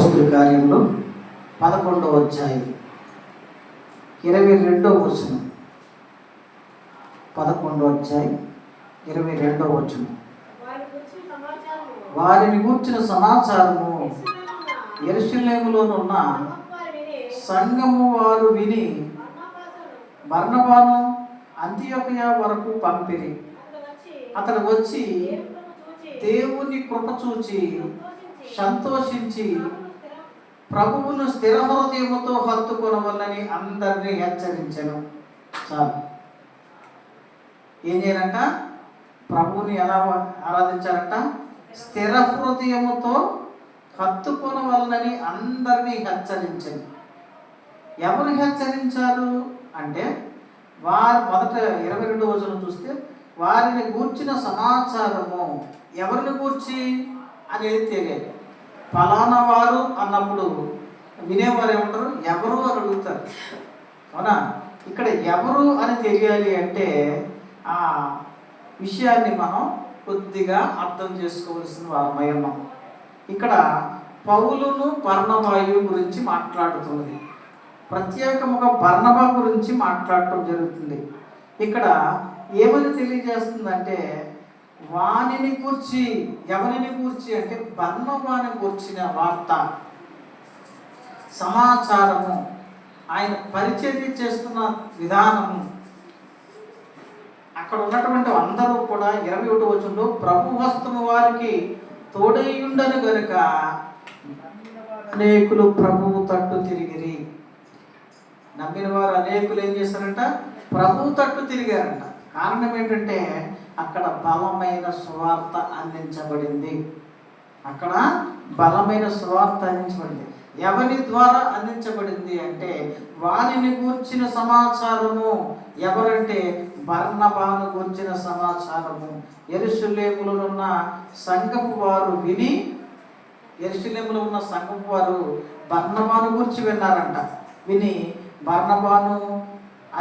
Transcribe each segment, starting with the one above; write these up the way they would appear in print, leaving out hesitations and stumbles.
అపోస్తుల కార్యములు 11వ అధ్యాయం 22వ వచనం. 11వ అధ్యాయం 22వ వచనం. వారిని గూర్చిన సమాచారము యెరూషలేములోనున్న సంఘము వారు విని బర్నబాను అంతియొకయ వరకు పంపిరి. అతడు వచ్చి దేవుని కృప చూచి సంతోషించి ప్రభువును స్థిర హృదయముతో హత్తుకొనవలనని అందరినీ హెచ్చరించెను. చాలు. ఏం చేయాలంట? ప్రభువుని ఎలా ఆరాధించాలంట? స్థిర హృదయముతో హత్తుకొనవలనని అందరినీ హెచ్చరించెను. ఎవరు హెచ్చరించారు అంటే వారు మొదట 22వ వచనం చూస్తే వారిని గూర్చిన సమాచారము ఎవరిని గూర్చి అనేది తెలియదు. ఫలానా వారు అన్నప్పుడు వినేవారు ఏమంటారు? ఎవరు అని అడుగుతారు. అవునా? ఇక్కడ ఎవరు అని తెలియాలి అంటే ఆ విషయాన్ని మనం కొద్దిగా అర్థం చేసుకోవలసిన వారమై ఉన్నాం. ఇక్కడ పౌలును బర్నబాయు గురించి మాట్లాడుతున్నది. ప్రత్యేకముగా బర్నబా గురించి మాట్లాడటం జరుగుతుంది. ఇక్కడ ఏమని తెలియజేస్తుందంటే వానిని గూర్చి, ఎవరిని గూర్చి అంటే బర్నబాని గూర్చిన వార్త, సమాచారము, ఆయన పరిచర్య చేస్తున్న విధానము. అక్కడ ఉన్నటువంటి అందరూ కూడా 21వ వచనంలో ప్రభు హస్తము వారికి తోడైయుండను గనుక అనేకులు ప్రభువు తట్టు తిరిగిరి. నమ్మిన వారు అనేకులు ఏం చేశారంట? ప్రభువు తట్టు తిరిగారంట. కారణం ఏంటంటే అక్కడ బలమైన సువార్త అందించబడింది. అక్కడ బలమైన సువార్త అందించబడింది. ఎవరి ద్వారా అందించబడింది అంటే వారిని గూర్చిన సమాచారము. ఎవరంటే బర్నబాను గూర్చిన సమాచారము. యెరూషలేములో ఉన్న సంఘపు వారు విని, యెరూషలేములో ఉన్న సంఘపు వారు బర్నబాను గురించి విన్నారంట. విని బర్నబాను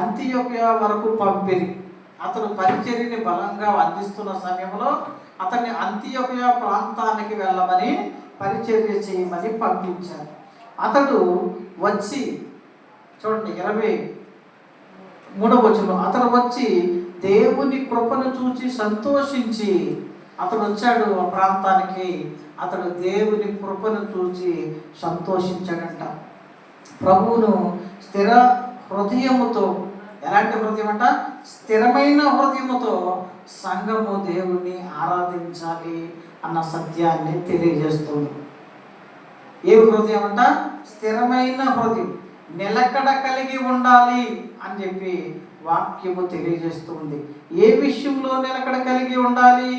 అంతియొకయ వరకు పంపిరి. అతడు పరిచర్యని బలంగా అందిస్తున్న సమయంలో అతన్ని అంతియొకయ ప్రాంతానికి వెళ్ళమని, పరిచర్య చేయమని పంపించారు. అతడు వచ్చి, చూడండి 23వ వచనం, అతడు వచ్చి దేవుని కృపను చూచి సంతోషించి, అతడు వచ్చాడు ఆ ప్రాంతానికి. అతడు దేవుని కృపను చూచి సంతోషించాడంట. ప్రభువును స్థిర హృదయముతో, ఎలాంటి హృదయం అంట? స్థిరమైన హృదయముతో సంఘము దేవుణ్ణి ఆరాధించాలి అన్న సత్యాన్ని తెలియజేస్తుంది. ఏ హృదయం అంట? స్థిరమైన హృదయం, నిలకడ కలిగి ఉండాలి అని చెప్పి వాక్యము తెలియజేస్తుంది. ఏ విషయంలో నిలకడ కలిగి ఉండాలి?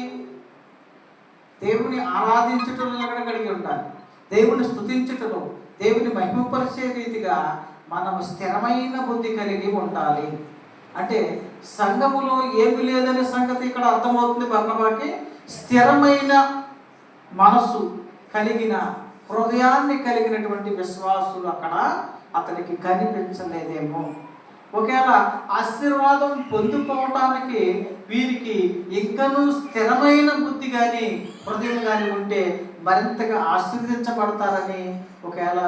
దేవుని ఆరాధించటం నిలకడ కలిగి ఉండాలి. దేవుని స్తుతించటం, దేవుని మహిమపరిచే రీతిగా మనం స్థిరమైన బుద్ధి కలిగి ఉండాలి. అంటే సంఘములో ఏమి లేదనే సంగతి ఇక్కడ అర్థమవుతుంది. బర్నబాకి స్థిరమైన మనసు కలిగిన, హృదయాన్ని కలిగినటువంటి విశ్వాసులు అక్కడ అతనికి కనిపించలేదేమో. ఒకవేళ ఆశీర్వాదం పొందుకోవటానికి వీరికి ఇంకనూ స్థిరమైన బుద్ధి కానీ హృదయం కానీ ఉంటే మరింతగా ఆశీర్వదించబడతారని ఒకవేళ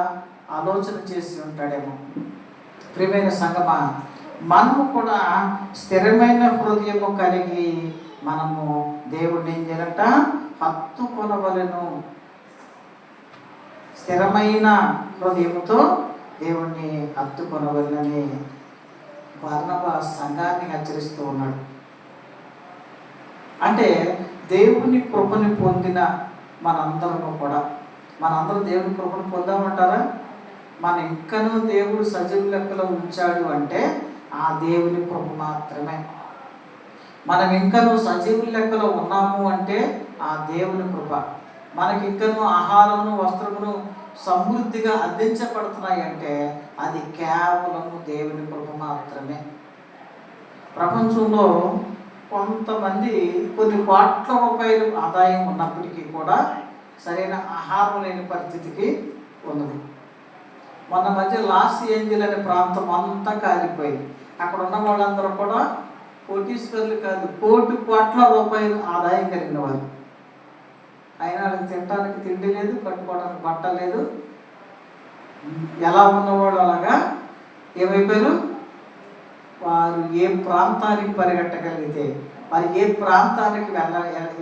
ఆలోచన చేసి ఉంటాడేమో. ప్రియమైన సంగమా, మనము కూడా స్థిరమైన హృదయము కలిగి మనము దేవుడిని ఏం చేయాలంట? హత్తుకొనవలెను. స్థిరమైన హృదయముతో దేవుణ్ణి హత్తుకొనవలెనని బర్నబా సంఘాన్ని హెచ్చరిస్తూ ఉన్నాడు. అంటే దేవుని కృపని పొందిన మనందరము కూడా, మనందరూ దేవుని కృపను పొందామంటారా? మన ఇంకనూ దేవుడు సజీవ లెక్కలో ఉంచాడు అంటే ఆ దేవుని కృప మాత్రమే. మనం ఇంకనూ సజీవ లెక్కలో ఉన్నాము అంటే ఆ దేవుని కృప. మనకి ఇంకనూ ఆహారమును వస్త్రమును సమృద్ధిగా అందించబడుతున్నాయి అంటే అది కేవలము దేవుని కృప మాత్రమే. ప్రపంచంలో కొంతమంది కొన్ని కోట్ల రూపాయలు ఆదాయం ఉన్నప్పటికీ కూడా సరైన ఆహారం లేని పరిస్థితికి ఉన్నది. మొన్న మధ్య లాస్ ఏంజల్ అనే ప్రాంతం అంతా కాలిపోయింది. అక్కడ ఉన్న వాళ్ళందరూ కూడా కోటీశ్వర్లు కాదు, కోట్ల రూపాయలు ఆదాయం కలిగిన వారు. అయినా వాళ్ళకి తినడానికి తిండి లేదు, కట్టుకోవడానికి బట్ట లేదు, ఎలా ఉన్నవాళ్ళు అలాగా ఏమైపోయారు? వారు ఏ ప్రాంతానికి పరిగెట్టగలిగితే, వారు ఏ ప్రాంతానికి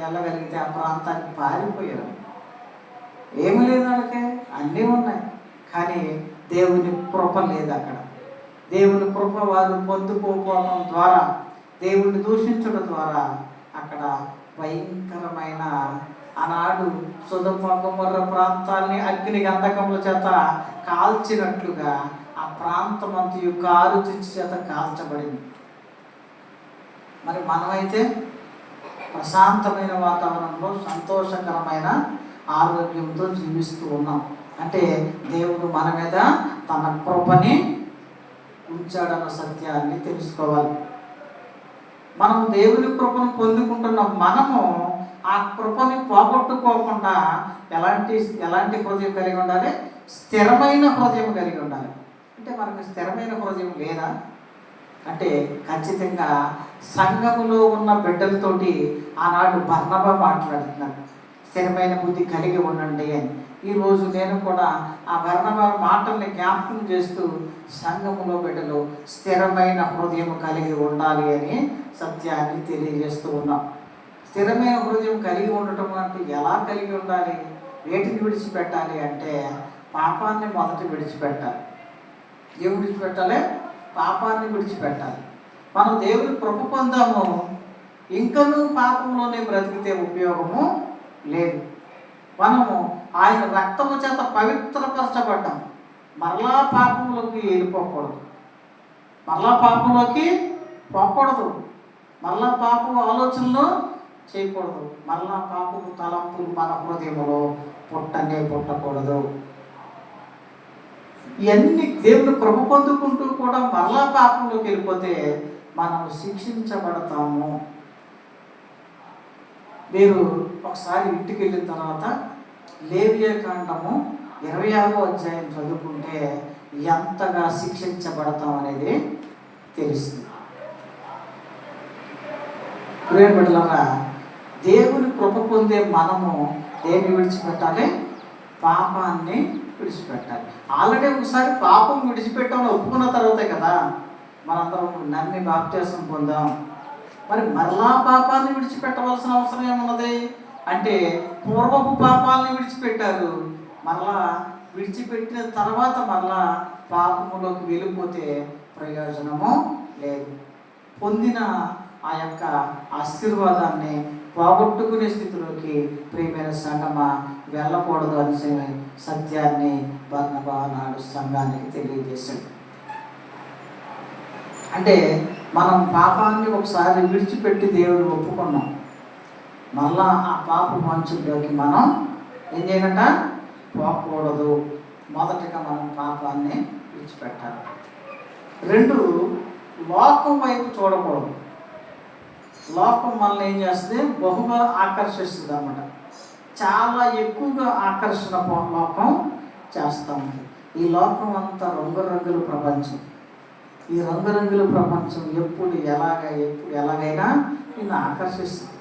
వెళ్ళగలిగితే ఆ ప్రాంతానికి పారిపోయారు. ఏమి లేదు వాళ్ళకి, అన్నీ ఉన్నాయి, కానీ దేవుని కృప లేదు అక్కడ. దేవుని కృప వారు పొందుకోకపోవడం ద్వారా, దేవుణ్ణి దూషించడం ద్వారా అక్కడ భయంకరమైన ఆనాడు సొదొమ గొమొర్రా ప్రాంతాన్ని అగ్ని గంధకముల చేత కాల్చినట్లుగా ఆ ప్రాంతం అంతయు కారు చిచ్చు చేత కాల్చబడింది. మరి మనమైతే ప్రశాంతమైన వాతావరణంలో సంతోషకరమైన ఆరోగ్యంతో జీవిస్తూ ఉన్నాం. అంటే దేవుడు మన మీద తన కృపని ఉంచాడన్న సత్యాన్ని తెలుసుకోవాలి. మనం దేవుని కృపను పొందుకుంటున్న మనము ఆ కృపని పోగొట్టుకోకుండా ఎలాంటి హృదయం కలిగి ఉండాలి? స్థిరమైన హృదయం కలిగి ఉండాలి. అంటే మనకు స్థిరమైన హృదయం లేదా అంటే ఖచ్చితంగా సంఘములో ఉన్న బిడ్డలతోటి ఆనాడు బర్నబా మాట్లాడుతున్నారు, స్థిరమైన బుద్ధి కలిగి ఉండండి అని. ఈరోజు నేను కూడా ఆ బర్నబా మాటల్ని జ్ఞాపకం చేస్తూ సంఘములో బిడ్డలు స్థిరమైన హృదయం కలిగి ఉండాలి అని సత్యాన్ని తెలియజేస్తూ ఉన్నాం. స్థిరమైన హృదయం కలిగి ఉండటం అంటే ఎలా కలిగి ఉండాలి? వేటిని విడిచిపెట్టాలి అంటే పాపాన్ని మొదట విడిచిపెట్టాలి. ఏం విడిచిపెట్టాలి? పాపాన్ని విడిచిపెట్టాలి. మనం దేవుని కృప పొందాము, ఇంకనూ పాపంలోనే బ్రతికితే ఉపయోగము లేదు. మనము ఆయన రక్తము చేత పవిత్రపరచబడ్డాం. మరలా పాపంలోకి వెళ్ళిపోకూడదు, మరలా పాపంలోకి పోకూడదు, మరలా పాపం ఆలోచనలు చేయకూడదు, మరలా పాపము తలంపులు మన హృదయంలో పుట్టకూడదు. ఇవన్నీ దేవుని కృప పొందుకుంటూ కూడా మరలా పాపంలోకి వెళ్ళిపోతే మనం శిక్షించబడతాము. మీరు ఒకసారి ఇంటికి వెళ్ళిన తర్వాత లేవియాకాండము 26వ అధ్యాయం చదువుకుంటే ఎంతగా శిక్షించబడతాం అనేది తెలుస్తుంది. ప్రియబిడ్డలారా, దేవుని కృప పొందే మనము దేన్ని విడిచిపెట్టాలి? పాపాన్ని విడిచిపెట్టాలి. ఆల్రెడీ ఒకసారి పాపం విడిచిపెట్టామని ఒప్పుకున్న తర్వాతే కదా మనందరం నమ్మి బాప్తిసం పొందాం. మరి మరలా పాపాన్ని విడిచిపెట్టవలసిన అవసరం ఏమున్నది అంటే పూర్వపు పాపాలని విడిచిపెట్టారు, మరలా విడిచిపెట్టిన తర్వాత మరలా పాపములోకి వెళ్ళిపోతే ప్రయోజనము లేదు. పొందిన ఆ యొక్క ఆశీర్వాదాన్ని పోగొట్టుకునే స్థితిలోకి ప్రియమైన సంగమా వెళ్ళకూడదు అనే సత్యాన్ని బర్నబా నాడు సంఘానికి తెలియజేశాడు. అంటే మనం పాపాన్ని ఒకసారి విడిచిపెట్టి దేవుని ఒప్పుకున్నాం, మళ్ళా ఆ పాప మంచుల్లోకి మనం ఏం చేయాలంట? పోకూడదు. మొదటగా మనం పాపాన్ని విడిచిపెట్టాలి. 2, లోకం వైపు చూడకూడదు. లోకం మనల్ని ఏం చేస్తుంది? బహుగా ఆకర్షిస్తుంది అన్నమాట. చాలా ఎక్కువగా ఆకర్షణ లోకం చేస్తూ ఉంది. ఈ లోకం అంతా రంగురంగుల ప్రపంచం. ఈ రంగురంగుల ప్రపంచం ఎప్పుడు ఎలాగైనా నిన్ను ఆకర్షిస్తుంది.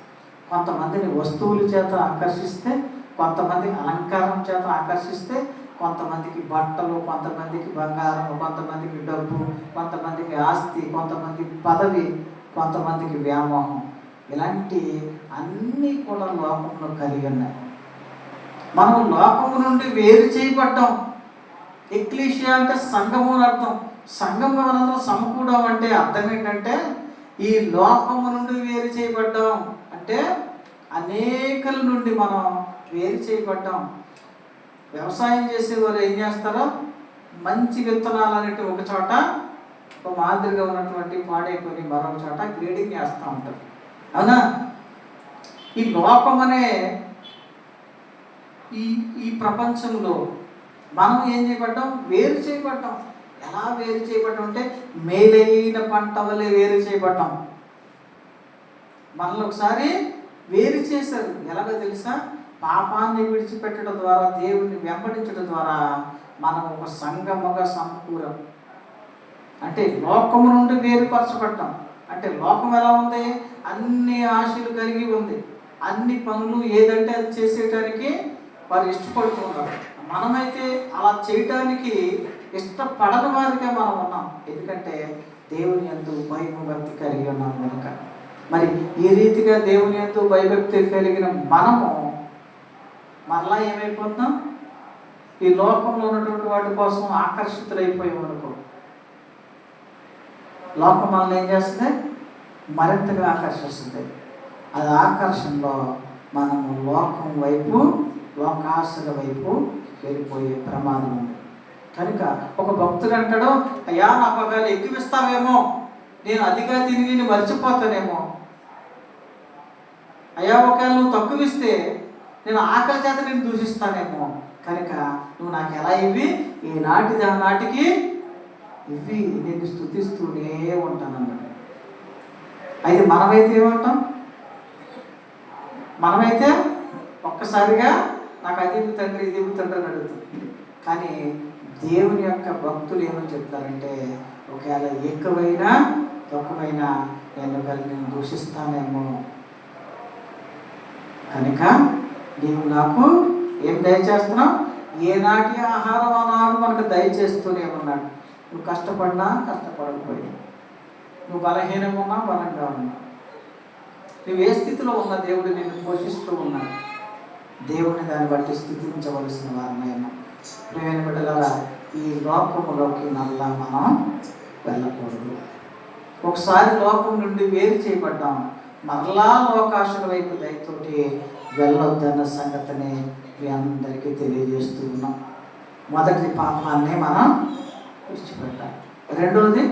కొంతమందిని వస్తువుల చేత ఆకర్షిస్తే, కొంతమంది అలంకారం చేత ఆకర్షిస్తే, కొంతమందికి బట్టలు, కొంతమందికి బంగారం, కొంతమందికి డబ్బు, కొంతమందికి ఆస్తి, కొంతమందికి పదవి, కొంతమందికి వ్యామోహం. ఇలాంటి అన్నీ కూడా లోకంలో కలిగి ఉన్నాయి. మనం లోకము నుండి వేరు చేయబడ్డాం. ఎక్లీషియా అంటే సంఘము అని అర్థం. సంఘంగా మనందరం సమకూడడం అంటే అర్థం ఏంటంటే ఈ లోకము నుండి వేరు చేయబడ్డాం అంటే అనేకల నుండి మనం వేరు చేయబడ్డాం. వ్యవసాయం చేసేవారు ఏం చేస్తారో మంచి విత్తనాలు అనేవి ఒక చోట, ఒక మాదిరిగా ఉన్నటువంటి పాడైపోయి మరొక చోట గ్రేడింగ్ చేస్తూ ఉంటారు, అవునా? ఈ లోకం అనే ఈ ప్రపంచంలో మనం ఏం చేయబడ్డాం? వేరు చేయబడ్డాం. ఎలా వేరు చేయబడ్డాం అంటే మేలైన పంట వలె వేరు చేయబడ్డాం. మనల్ని ఒకసారి వేరు చేశారు. ఎలాగో తెలుసా? పాపాన్ని విడిచిపెట్టడం ద్వారా, దేవుణ్ణి వెంబడించడం ద్వారా మనం ఒక సంఘముగా సమకూరం. అంటే లోకము నుండి వేరుపరచబడ్డాం. అంటే లోకం ఎలా ఉంది? అన్ని ఆశలు కలిగి ఉంది. అన్ని పనులు ఏదంటే అది చేసేయడానికి వారు ఇష్టపడుతూ ఉన్నారు. మనమైతే అలా చేయటానికి ఇష్టపడని వారిగా మనం ఉన్నాం. ఎందుకంటే దేవుని యందు భయభక్తి కలిగి ఉన్నాం కనుక. మరి ఈ రీతిగా దేవుని యందు భయభక్తి కలిగిన మనము మరలా ఏమైపోతున్నాం? ఈ లోకంలో ఉన్నటువంటి వాటి కోసం ఆకర్షితులైపోయాం అనుకో, లోకం మనల్ని ఏం చేస్తుంది? మరింతగా ఆకర్షిస్తుంది. అది ఆకర్షణలో మనము లోకం వైపు, లోకాశల వైపు వెళ్ళిపోయే ప్రమాదం ఉంది. కనుక ఒక భక్తుడు అంటాడు, అయ్యా నా పగాలు ఎక్కువిస్తావేమో, నేను అదిగా తిరిగి మర్చిపోతానేమో. అయ్యా ఒకవేళ నువ్వు తక్కువ ఇస్తే నేను ఆకలి చేత నేను దూషిస్తానేమో. కనుక నువ్వు నాకు ఎలా ఇవి, ఈనాటిది ఆనాటికి ఇవి నేను స్తుతిస్తూనే ఉంటానన్నాడు. అయితే మనమైతే ఏమంటాం? మనమైతే ఒక్కసారిగా నాకు అది తండ్రి ఇది తండ్రి అని అడుగుతుంది. కానీ దేవుని యొక్క భక్తులు ఏమని చెప్తారంటే, ఒకవేళ ఎక్కువైనా తక్కువైనా నేను దూషిస్తానేమో, కనుక నీవు నాకు ఏం దయచేస్తున్నావు? ఏనాటి ఆహారం ఆనాడు మనకు దయచేస్తూనే ఉన్నాడు. నువ్వు కష్టపడినా కష్టపడకపోయినా, నువ్వు బలహీనంగా ఉన్నా బలంగా ఉన్నా, నువ్వు ఏ స్థితిలో ఉన్నా దేవుడు నిన్ను పోషిస్తూ ఉన్నాడు. దేవుని దాన్ని బట్టి స్థితించవలసిన వారినైనా. ప్రియమైన బిడ్డలారా, ఈ లోకములోకి మళ్ళా మనం వెళ్ళకూడదు. ఒకసారి లోకం నుండి వేరు చేయబడ్డాం, మరలా లోకాశల వైపు దయతోటి వెళ్ళొద్దన్న సంగతిని మీ అందరికీ తెలియజేస్తూ ఉన్నాం. మొదటి పాపాన్ని మనం విడిచిపెట్టాలి. రెండవది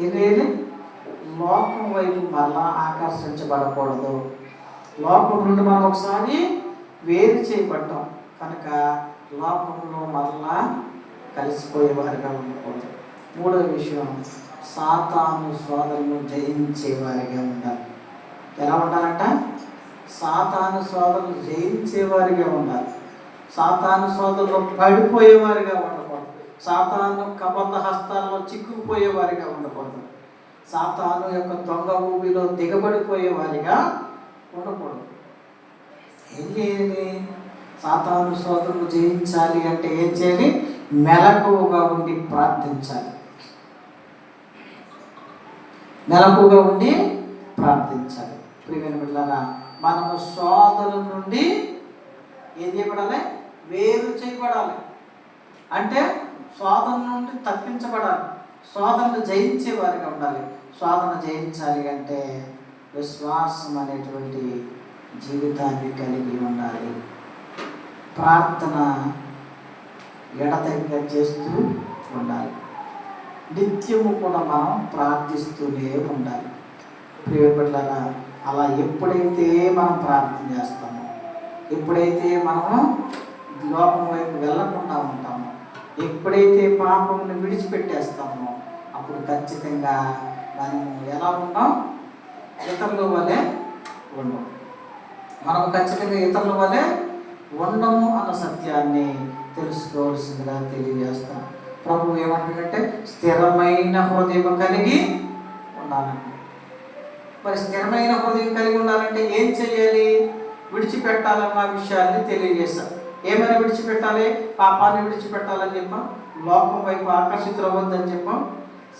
ఏది? లోకం వైపు మరలా ఆకర్షించబడకూడదు. లోకం నుండి మనం ఒకసారి వేరు చేయబడ్డాం కనుక లోకంలో మరలా కలిసిపోయేవారిగా ఉండకూడదు. మూడవ విషయం, సాతాను సోదరులను జయించేవారిగా ఉండాలి. ఎలా ఉండాలంట? సాతాను సోదరులు జయించేవారిగా ఉండాలి. సాతాను సోదరులు పడిపోయేవారిగా ఉండకూడదు. సాతాను కపట హస్తాల్లో చిక్కుకుపోయేవారిగా ఉండకూడదు. సాతాను యొక్క దొంగ ఊబిలో దిగబడిపోయేవారిగా ఉండకూడదు. ఏం చేయాలి? సాతాను సోదరులు జయించాలి అంటే ఏం చేయాలి? మెలకువగా ఉండి ప్రార్థించాలి. మెలకువగా ఉండి ప్రార్థించాలి. ప్రియమైన బిడ్డలారా, మనము సోదరుల నుండి ఏం చేయబడాలి? వేరు చేయబడాలి. అంటే సోదరుల నుండి తప్పించబడాలి. సోదరులు జయించేవారిగా ఉండాలి. శోధన జయించాలి అంటే విశ్వాసం అనేటువంటి జీవితాన్ని కలిగి ఉండాలి. ప్రార్థన ఎడతెగక చేస్తూ ఉండాలి. నిత్యము కూడా మనం ప్రార్థిస్తూనే ఉండాలి. ప్రియపట్లరా, అలా ఎప్పుడైతే మనం ప్రార్థన చేస్తామో, ఎప్పుడైతే మనము లోకం వైపు వెళ్ళకుండా ఉంటామో, ఎప్పుడైతే పాపమును విడిచిపెట్టేస్తామో, అప్పుడు ఖచ్చితంగా మనము ఎలా ఉంటాం? ఇతరుల వలె ఉండము. మనము ఖచ్చితంగా ఇతరుల వలె ఉండము అన్న సత్యాన్ని తెలుసుకోవాల్సిందిగా తెలియజేస్తాం. ప్రభు ఏమంటాడంటే స్థిరమైన హృదయం కలిగి ఉండాలంటే, మరి స్థిరమైన హృదయం కలిగి ఉండాలంటే ఏం చేయాలి? విడిచిపెట్టాలన్న విషయాన్ని తెలియజేస్తాం. ఏమైనా విడిచిపెట్టాలి? పాపాన్ని విడిచిపెట్టాలని చెప్పాం, లోకం వైపు ఆకర్షితులవద్దని చెప్పాం,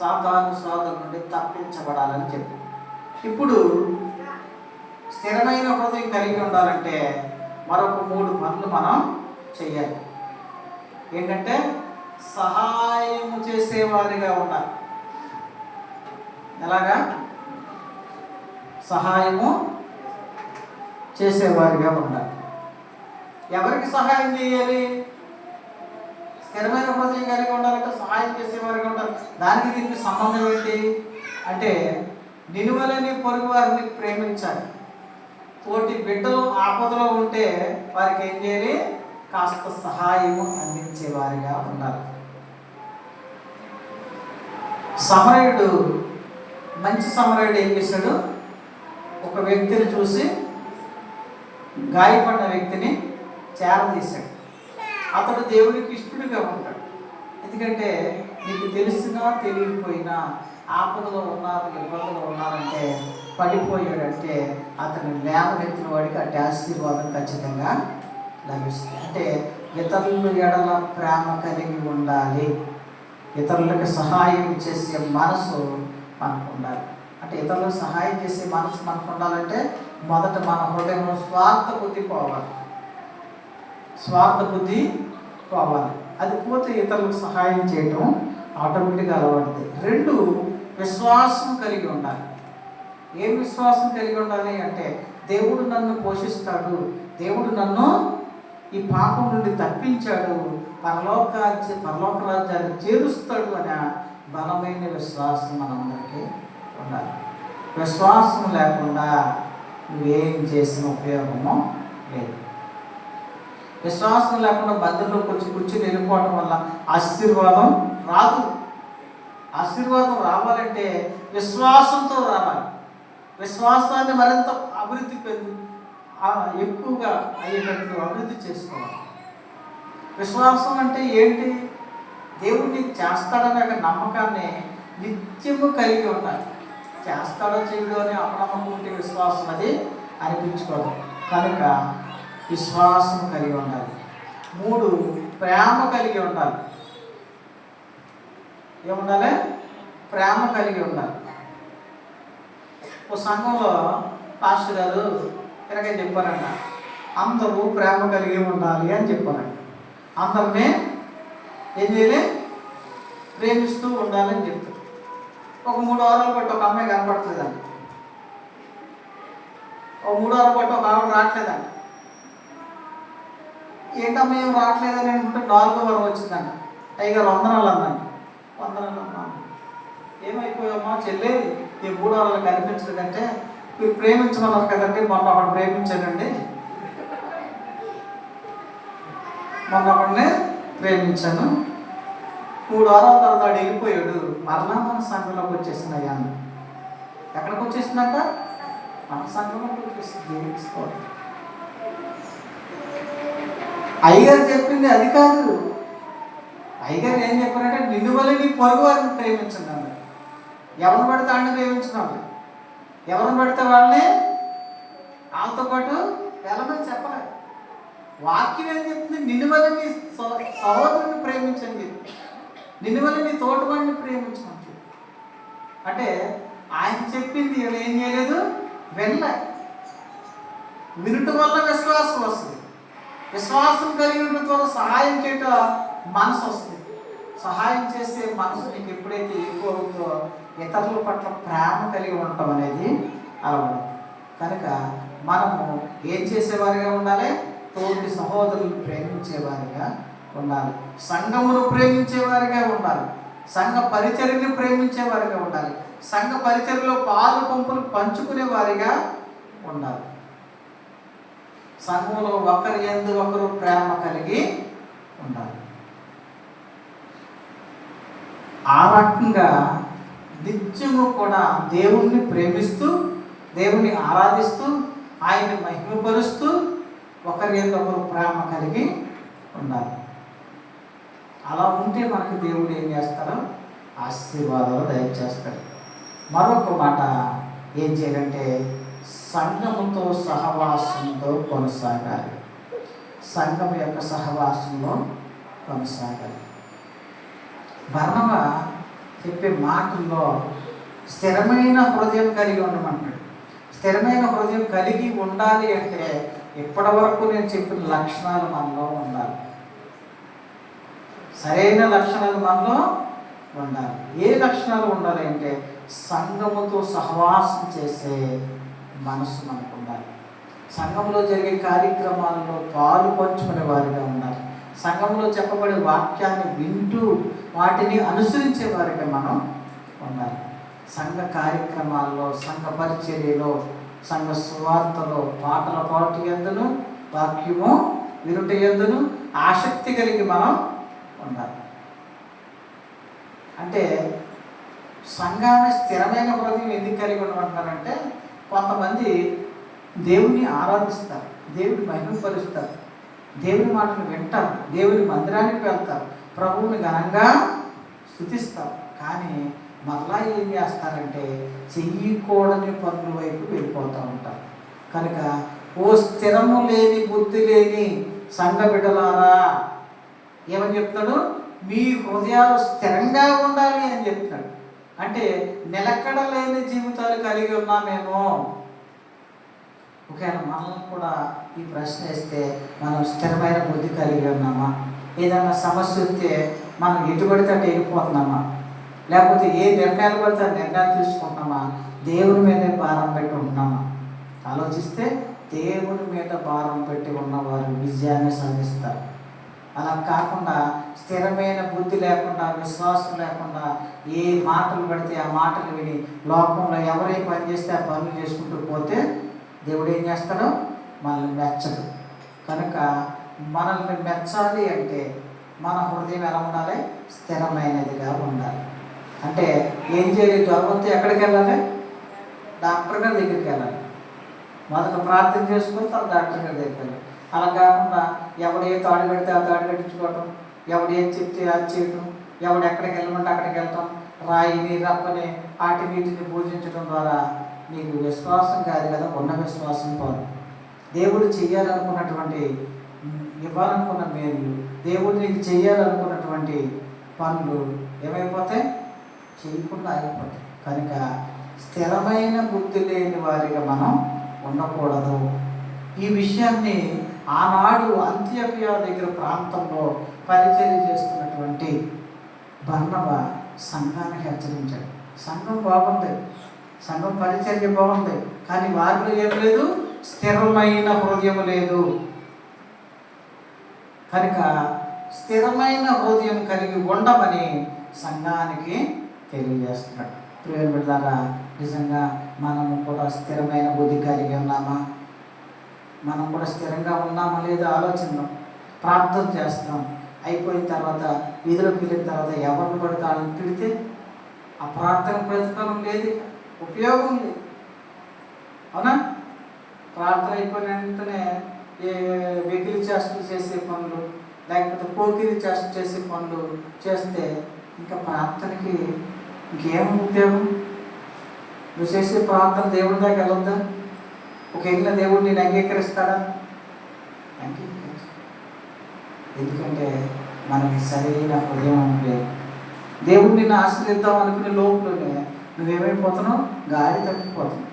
సాతాను సోదరుల నుండి తప్పించబడాలని చెప్పాం. ఇప్పుడు స్థిరమైన హృదయం కలిగి ఉండాలంటే మరొక 3 పనులు మనం చేయాలి. ఏంటంటే సహాయం చేసేవారిగా ఉండాలి. ఎలాగా? సహాయము చేసేవారిగా ఉండాలి. ఎవరికి సహాయం చేయాలి? స్థిరమైన హృదయం కలిగి ఉండాలంటే సహాయం చేసేవారిగా ఉండాలి. దానికి దీనికి సంబంధం ఏంటి అంటే, నిలువలేని పొరుగు వారిని ప్రేమించాలి. తోటి బిడ్డలు ఆపదలో ఉంటే వారికి ఏం చేయాలి? కాస్త సహాయము అందించేవారిగా ఉండాలి. సమరయుడు, మంచి సమరయుడు ఏం చేశాడు? ఒక వ్యక్తిని చూసి గాయపడిన వ్యక్తిని చేరదీశాడు. అతడు దేవుడికి ఇష్టడుగా ఉంటాడు. ఎందుకంటే నీకు తెలిసినా తెలియకపోయినా ఆపదలో ఉన్నారు, ఇబ్బందులు ఉన్నారంటే, పడిపోయాడంటే అతను లేవనెత్తిన వాడికి అటు ఆశీర్వాదం ఖచ్చితంగా లభిస్తుంది. అంటే ఇతరుల ఎడల ప్రేమ కలిగి ఉండాలి. ఇతరులకు సహాయం చేసే మనసు మనకు ఉండాలి. అంటే ఇతరులకు సహాయం చేసే మనసు మనకు ఉండాలంటే మొదట మన హృదయంలో స్వార్థ బుద్ధి పోవాలి. అది పోతే ఇతరులకు సహాయం చేయటం ఆటోమేటిక్గా అలవాడుతుంది. 2, విశ్వాసం కలిగి ఉండాలి. ఏం విశ్వాసం కలిగి ఉండాలి అంటే దేవుడు నన్ను పోషిస్తాడు, దేవుడు నన్ను ఈ పాపం నుండి తప్పించాడు, పరలోక రాజ్యాన్ని చేరుస్తాడు అనే బలమైన విశ్వాసం మనందరికీ ఉండాలి. విశ్వాసం లేకుండా నువ్వేం చేసిన ఉపయోగమో లేదు. విశ్వాసం లేకుండా బంధంలో కూర్చుని వెళ్ళిపోవడం వల్ల ఆశీర్వాదం రాదు. ఆశీర్వాదం రావాలంటే విశ్వాసంతో రావాలి. విశ్వాసాన్ని మరింత అభివృద్ధి ఎక్కువగా అయ్యేటట్లు అభివృద్ధి చేసుకోవాలి. విశ్వాసం అంటే ఏంటి? దేవుడు నీకు చేస్తాడనే నమ్మకాన్ని నిత్యము కలిగి ఉండాలి. చేస్తాడో చేయడో అని అపనమ్మకం ఉంటే విశ్వాసం అది అనిపించుకోదు. కనుక విశ్వాసం కలిగి ఉండాలి. 3, ప్రేమ కలిగి ఉండాలి. ఏముండాలి? ప్రేమ కలిగి ఉండాలి. ఓ సంఘంలో పాస్టర్ గారు ఇలాగే చెప్పారంట, అందరూ ప్రేమ కలిగి ఉండాలి అని చెప్పారంట. అందరినీ ఏం చేయాలి? ప్రేమిస్తూ ఉండాలని చెప్తారు. ఒక 3 వారాలు బట్టి ఒక అమ్మాయి కనపడుతుందండి. ఒక 3 వారాలు బట్టి ఒక ఆవిడ రావట్లేదండి. ఏంటమ్మా ఏం రావట్లేదని అంటే 4వ వారం వచ్చిందంట. అయ్యగారు వందనాలు అందండి. వందనాలు అమ్మా, ఏమైపోయామ్మా చెల్లి ఈ 3 వారాలు కనిపించలేదంటే, మీరు ప్రేమించమన్నారు కదండి, మొన్న ఒకటి ప్రేమించానండి, ప్రేమించాను. 3 వారాల తర్వాత వాడు వెళ్ళిపోయాడు. మరలా మన సంఘంలోకి వచ్చేసిందయ్యా. ఎక్కడికి వచ్చేసిందంట? మన సంఘంలోకి వచ్చేసింది. అయ్యగారు చెప్పింది అది కాదు. అయ్యగారు ఏం చెప్పారంటే నిన్ను వల్ల నీ పొరుగు వారిని ప్రేమించండి అన్నారు. ఎవరిని పడితే వాళ్ళని ప్రేమించినాడు, ఎవరిని పడితే వాళ్ళని వాళ్ళతో పాటు వెళ్ళమని చెప్పలేదు. వాక్యం ఏం చెప్తుంది? నిన్ను వల్ల నీ సహోదరుని ప్రేమించండి, నిన్ను వల్ల నీ తోటవాడిని ప్రేమించండి. అంటే ఆయన చెప్పింది ఏం చేయలేదు, వినుట వల్ల విశ్వాసం వస్తుంది. విశ్వాసం కలిగి ఉండటం ద్వారా సహాయం చేయటం మనసు వస్తుంది. సహాయం చేసే మనసు నీకు ఎప్పుడైతే ఎక్కువ అవుతుందో ఇతరుల పట్ల ప్రేమ కలిగి ఉండటం అనేది అలవాటు. కనుక మనము ఏం చేసేవారిగా ఉండాలి? తోటి సహోదరులు ప్రేమించేవారిగా ఉండాలి. సంఘమును ప్రేమించేవారిగా ఉండాలి. సంఘ పరిచర్యను ప్రేమించేవారిగా ఉండాలి. సంఘ పరిచర్యలో పాలు పంపులు పంచుకునే వారిగా ఉండాలి. సంఘంలో ఒకరి యందు ఒకరు ప్రేమ కలిగి ఉండాలి. ఆ రకంగా నిత్యము కూడా దేవుణ్ణి ప్రేమిస్తూ, దేవుణ్ణి ఆరాధిస్తూ, ఆయన్ని మహిమపరుస్తూ ఒకరి యందు ఒకరు ప్రేమ కలిగి ఉండాలి. అలా ఉంటే మనకి దేవుడు ఏం చేస్తారో ఆశీర్వాదాలు దయచేస్తాడు. మరొక మాట ఏం చేయాలంటే సంఘముతో సహవాసంతో కొనసాగాలి. సంఘం యొక్క సహవాసంలో కొనసాగాలి. బర్నబా చెప్పే మాటల్లో స్థిరమైన హృదయం కలిగి ఉండమంటాడు. స్థిరమైన హృదయం కలిగి ఉండాలి అంటే ఇప్పటి వరకు నేను చెప్పిన లక్షణాలు మనలో ఉండాలి. సరైన లక్షణాలు మనలో ఉండాలి. ఏ లక్షణాలు ఉండాలి అంటే సంఘముతో సహవాసం చేసే మనసు మనకు ఉండాలి. సంఘంలో జరిగే కార్యక్రమాలలో పాలు పంచుకునే వారిగా ఉండాలి. సంఘంలో చెప్పబడే వాక్యాన్ని వింటూ వాటిని అనుసరించే వారిగా మనం ఉండాలి. సంఘ కార్యక్రమాల్లో, సంఘ పరిచర్యలో, సంఘ సువార్తలో, పాటల పాటు యందును, వాక్యము వినుట యందును ఆసక్తి కలిగి మనం ఉండాలి. అంటే సంఘాన్ని స్థిరమైన హృదయం ఎందుకు కలిగి ఉండమంటారంటే కొంతమంది దేవుని ఆరాధిస్తారు, దేవుని మహిమపరుస్తారు, దేవుని మాటలు వింటారు, దేవుని మందిరానికి వెళ్తారు, ప్రభువుని ఘనంగా స్తుతిస్తారు. కానీ మరలా ఏం చేస్తారంటే చెయ్యకూడని పనుల వైపు వెళ్ళిపోతూ ఉంటారు. కనుక ఓ స్థిరము లేని, బుద్ధి లేని సంఘ బిడ్డలారా ఏమని చెప్తాడు? మీ హృదయాలు స్థిరంగా ఉండాలి అని చెప్తున్నాడు. అంటే నిలకడ లేని జీవితాలు కలిగి ఉన్నామేమో. ఒకవేళ మనల్ని కూడా ఈ ప్రశ్న వేస్తే మనం స్థిరమైన బుద్ధి కలిగి ఉన్నామా? ఏదైనా సమస్య వస్తే మనం ఎటుబడితే అటు వెళ్ళిపోతున్నామా? లేకపోతే ఏ నిర్ణయాలు పడితే ఆ నిర్ణయాలు తీసుకుంటున్నామా? దేవుని మీదే భారం పెట్టి ఉంటున్నామా? ఆలోచిస్తే దేవుని మీద భారం పెట్టి ఉన్నవారు విజయాన్ని సాధిస్తారు. అలా కాకుండా స్థిరమైన బుద్ధి లేకుండా, విశ్వాసం లేకుండా ఏ మాటలు పడితే ఆ మాటలు విని లోకంలో ఎవరే పని చేస్తే ఆ పనులు చేసుకుంటూ పోతే దేవుడు ఏం చేస్తాడో మనల్ని మెచ్చడు. కనుక మనల్ని మెచ్చాలి అంటే మన హృదయం ఎలా ఉండాలి? స్థిరమైనదిగా ఉండాలి. అంటే ఏం చేయాలి? జ్వరం వస్తే ఎక్కడికి వెళ్ళాలి? డాక్టర్ గారి దగ్గరికి వెళ్ళాలి. మొదట ప్రార్థన చేసుకుని తర్వాత డాక్టర్ గారి దగ్గరికి వెళ్ళాలి. అలా కాకుండా ఎవడు ఏ తాడు పెడితే ఆ తాడు కట్టించుకోవటం, ఎవడు ఏం చెప్తే అది చేయటం, ఎవడు ఎక్కడికి వెళ్ళమంటే అక్కడికి వెళ్తాం, రాయిని రప్పని ఆటి వీటిని పూజించడం ద్వారా నీకు విశ్వాసం కాదు కదా, ఉన్న విశ్వాసం పోదు. దేవుడు చెయ్యాలనుకున్నటువంటి, ఇవ్వాలనుకున్న మేలు, దేవుడు నీకు చెయ్యాలనుకున్నటువంటి పనులు ఏమైపోతాయి? చేయకుండా అయిపోతాయి. కనుక స్థిరమైన బుద్ధి లేని వారిగా మనం ఉండకూడదు. ఈ విషయాన్ని ఆనాడు అంత్యోకియ దగ్గర ప్రాంతంలో పరిచర్య చేస్తున్నటువంటి బర్నబా సంఘానికి హెచ్చరించాడు. సంఘం బాగుంది, సంఘం పరిచర్య బాగుంది, కానీ వారిలో ఏం లేదు? స్థిరమైన హృదయం లేదు. కనుక స్థిరమైన హృదయం కలిగి ఉండమని సంఘానికి తెలియజేస్తున్నాడు. ప్రియమైన బిడ్డలారా, నిజంగా మనము కూడా స్థిరమైన బుద్ధి కలిగి ఉన్నామా? మనం కూడా స్థిరంగా ఉన్నామా లేదా ఆలోచిద్దాం. ప్రార్థన చేస్తాం, అయిపోయిన తర్వాత వీధిలోకి వెళ్ళిన తర్వాత ఎవరిని పడితే వాళ్ళని తిడితే ఆ ప్రార్థన ప్రతిఫలం లేదు, ఉపయోగం లేదు. అవునా? ప్రార్థన అయిపోయిన వెంటనే ఏ వెకిలి చేష్టలు చేసే పనులు, లేకపోతే పోకిరి చేష్ట చేసే పనులు చేస్తే ఇంకా ప్రార్థనకి ఇంకేం ఉపయోగం? నువ్వు చేసే ప్రార్థన దేవుడి దాకా వెళ్ళొద్దా? ఒక వెళ్ళిన దేవుడు నేను అంగీకరిస్తాడా? ఎందుకంటే మనకి సరైన హృదయం లేదు. దేవుడు నిన్ను ఆశ్రయిద్దాం అనుకునే లోపలనే నువ్వేమైపోతున్నావు? గాడి తప్పిపోతున్నావు.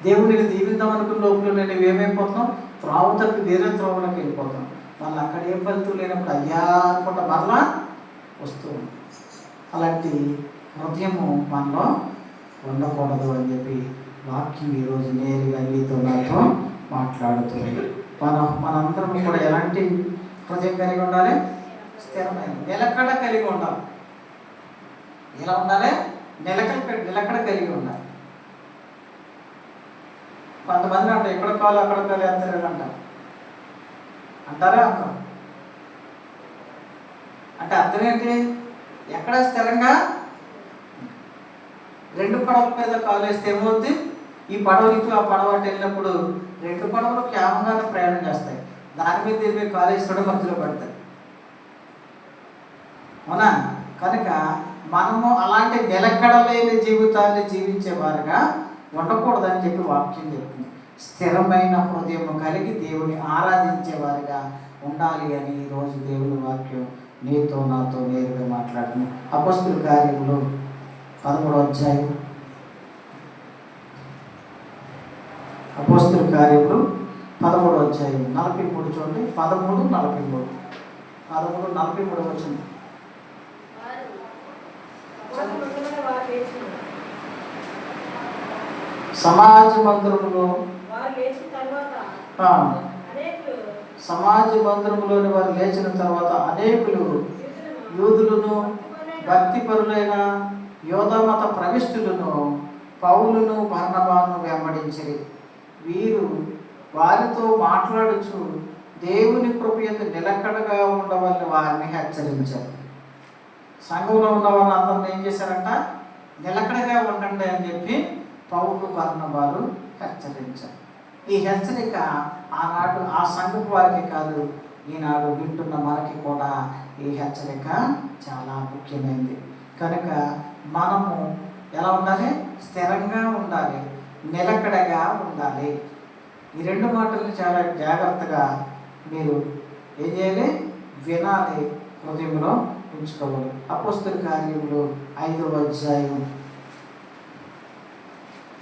దేవుడు నిన్ను దీవిద్దాం అనుకునే లోపలనే నువ్వేమైపోతున్నావు? త్రావు తప్పి వేరే త్రోవలోకి వెళ్ళిపోతున్నావు. మళ్ళీ అక్కడ ఏం ఫలితం లేనప్పుడు అయ్యా అనుకుంటా మరలా వస్తూ ఉంది. అలాంటి హృదయము మనలో ఉండకూడదు అని చెప్పి వాక్యం ఈరోజు నేరుగా నీతో నాతో మాట్లాడుతుంది. మనందరం కూడా ఎలాంటి హృదయం కలిగి ఉండాలి? స్థిరమైన నిలకడ కలిగి ఉండాలి. ఎలా ఉండాలి? నిలకడ కలిగి ఉండాలి. కొంతమంది అంటారు ఎక్కడ కాలు అక్కడ కాలు అంటారు అంటారు. అంటారా? అంటారు. అంటే అర్థం ఏంటి? ఎక్కడ స్థిరంగా రెండు పడవల మీద కాలు వేస్తే ఏమవుద్ది? ఈ పడవలకి ఆ పడవ వెళ్ళినప్పుడు రెండు పడవలు క్షేమంగానే ప్రయాణం చేస్తాయి. దాని మీద దీని మీద కాలు వేసి మధ్యలో పడతాయి. అవునా? కనుక మనము అలాంటి నిలకడలేని జీవితాన్ని జీవించేవారుగా ఉండకూడదని చెప్పి వాక్యం చెప్తుంది. స్థిరమైన హృదయం కలిగి దేవుని ఆరాధించేవారుగా ఉండాలి అని ఈరోజు దేవుని వాక్యం నీతో నాతో నేరుగా మాట్లాడుతుంది. అపొస్తలుల కార్యములు 13వ అధ్యాయం. అపొస్తలుల కార్యములు 13వ అధ్యాయం 43 చూడండి. 13:43 వచ్చింది. సమాజ మందిరములోని వారు లేచిన తర్వాత అనేకులు యూదులను భక్తిపరులైన యోధమత ప్రవిష్టులను పౌలును బర్నబాను వెంబడించిరి. వీరు వారితో మాట్లాడుచు దేవుని కృపయందు నిలకడగా ఉండవలని వారిని హెచ్చరించారు. సంఘంలో ఉన్న వాళ్ళు అందరిని ఏం చేశారంట? నిలకడగా ఉండండి అని చెప్పి పౌలు బర్నబాలు హెచ్చరించారు. ఈ హెచ్చరిక ఆనాడు ఆ సంఘపు వారికి కాదు, ఈనాడు వింటున్న మనకి కూడా ఈ హెచ్చరిక చాలా ముఖ్యమైనది. కనుక మనము ఎలా ఉండాలి? స్థిరంగా ఉండాలి, నిలకడగా ఉండాలి. ఈ రెండు మాటల్ని చాలా జాగ్రత్తగా మీరు ఏం చేయాలి? వినాలి, హృదయంలో ఉంచుకోవాలి. అపోస్తుల కార్యములు 5వ అధ్యాయం,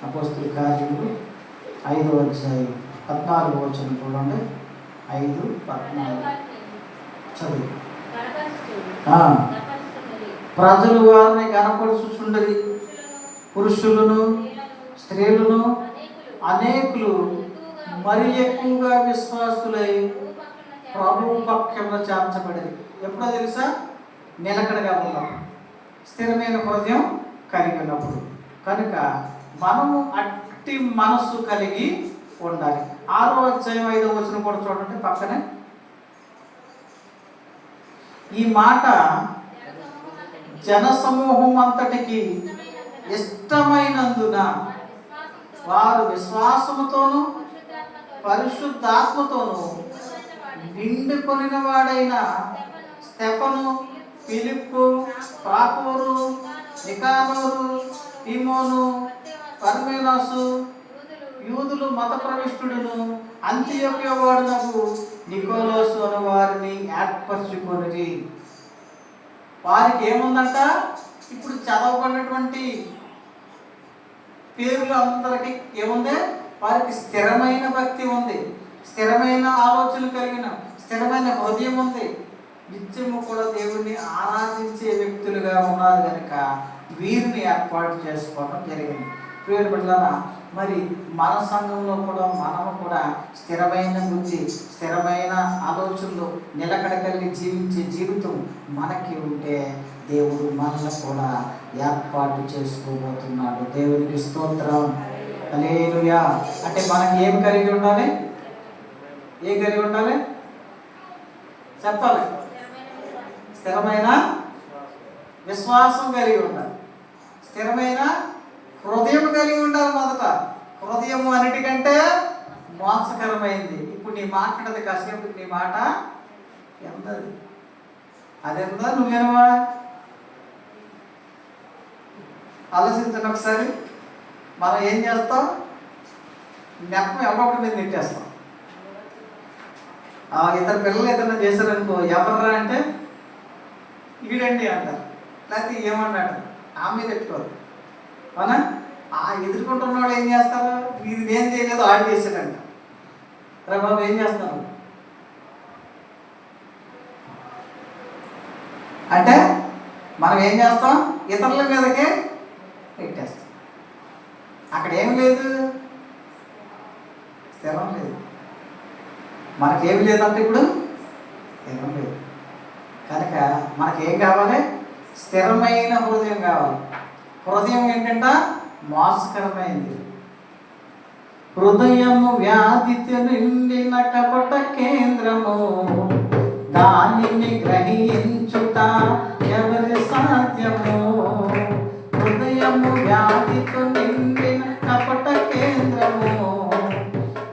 అపోస్తుల కార్యములు 5వ అధ్యాయం 14వ వచనం చూడండి. 5:14 చదువు. ప్రజలు వారిని గణపరుచుచుండరి, పురుషులను స్త్రీలను అనేకులు మరి ఎక్కువగా విశ్వాసులై ప్రభువు పక్షంలో చేర్చబడేది. ఎప్పుడో తెలుసా? నిలకడగా ఉన్నప్పుడు, స్థిరమైన హృదయం కలిగి ఉన్నప్పుడు. కనుక మనము అట్టి మనస్సు కలిగి ఉండాలి. 6వ అధ్యాయం 5వ వచనం కూడా చూడండి పక్కనే. ఈ మాట జనసమూహం అంతటికి ఇష్టమైనందున వారు విశ్వాసముతోను పరిశుద్ధాత్మతోను నిండుకొనిన వాడైన స్తెఫను, ఫిలిప్పు, ప్రాకోరు, నికానోరు, తిమోను, పర్మేనాసు, యూదులు మత ప్రవిష్టుడును అంతియోక్య వాడునకు నికోలాసు అను వారిని ఏర్పరచుకొనిరి. వారికి ఏముందంట? ఇప్పుడు చదవబడినటువంటి పేర్లు అందరికీ ఏముంది? వారికి స్థిరమైన భక్తి ఉంది, స్థిరమైన ఆలోచన కలిగిన స్థిరమైన హృదయం ఉంది, నిత్యము కూడా దేవుణ్ణి ఆరాధించే వ్యక్తులుగా ఉన్నారు కనుక వీరిని ఏర్పాటు చేసుకోవడం జరిగింది. ప్రియుల బిడ్డలారా, మరి మన సంఘంలో కూడా మనము కూడా స్థిరమైన బుద్ధి, స్థిరమైన ఆలోచనలు, నిలకడ కలిగి జీవించే జీవితం మనకి ఉంటే దేవుడు మనల్ని కూడా ఏర్పాటు చేసుకోబోతున్నాడు. దేవునికి స్తోత్రం, హల్లెలూయా. అంటే మనకి ఏం కలిగి ఉండాలి? ఏం కలిగి ఉండాలి చెప్పాలి? స్థిరమైన విశ్వాసం కలిగి ఉండాలి, స్థిరమైన హృదయం కలిగి ఉండాలి. మొదట హృదయము అన్నిటికంటే మోసకరమైంది. ఇప్పుడు నీ మాట్లాడేది కాసేపు నీ మాట ఎంతది? అదెంత నువ్వేనవా? ఆలోచించండి ఒకసారి. మనం ఏం చేస్తాం? నెప్పం ఎవరొకటి మీద నెట్టేస్తాం. ఇద్దరు పిల్లలు ఏదైనా చేశారనుకో, ఎవర్రా అంటే ఈడండి అంటారు, లేకపోతే ఏమన్నాడు ఆ మీద పెట్టుకోరు. అవునా? ఆ ఎదుర్కొంటున్న వాళ్ళు ఏం చేస్తారు? ఇది నేను చేయలేదు, ఆడు చేశాడంట. రే బాబు ఏం చేస్తాను అంటే మనం ఏం చేస్తాం? ఇతరుల మీదకే పెట్టేస్తాం. అక్కడ ఏమి లేదు, స్థిరం లేదు. మనకేమి లేదంటే ఇప్పుడు స్థిరం లేదు. కనుక మనకేం కావాలి? స్థిరమైన హృదయం కావాలి. హృదయం ఏంటంటే మోసకరమైంది. హృదయము వ్యాధితో నిండిన కపట కేంద్రము, దానిని గ్రహించుట ఎవరి సాధ్యము? హృదయము వ్యాధితో నిండిన కపట కేంద్రము,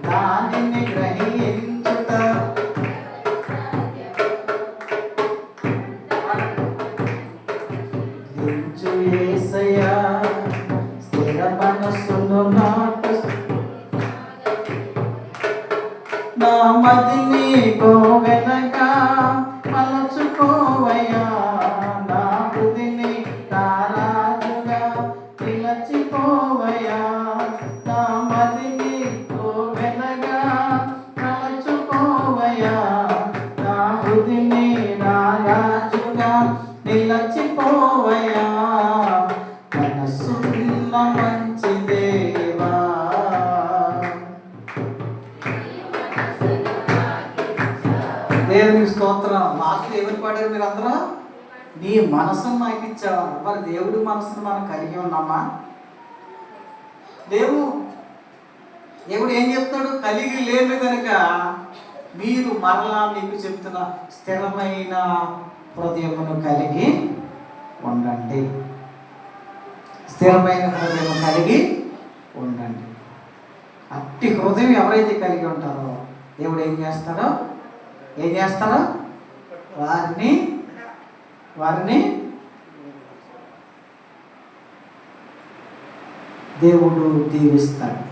దానిని గ్రహించుట యేసయ్యా స్థిర మనస్సును నాకు, నా మదిని గోవెనగా మలచుకోవయ్యా, నా హృదిని తారాజుగా పిలచిపోవయ్యా, నా మదిని గోవెనగా మలచుకోవయ్యా, నా హృదిని రాజుగా నిలచిపోవయ్యా, మనసున్న మంచి దేవా. దేవునికి స్తోత్రం. లాస్ట్ ఎవరు పాడారు మీరు అందరూ? నీ మనసును నాకు ఇచ్చావా? మరి దేవుడి మనసును మనం కలిగి ఉన్నామా? దేవుడు ఏం చెప్తాడు? కలిగి లేను కనుక మీరు మరలా మీకు చెప్తున్న స్థిరమైన హృదయమును కలిగి ఉండండి. స్థిరమైన హృదయం కలిగి ఉండండి. అట్టి హృదయం ఎవరైతే కలిగి ఉంటారో దేవుడు ఏం చేస్తారో వారిని దేవుడు దీవిస్తాడు.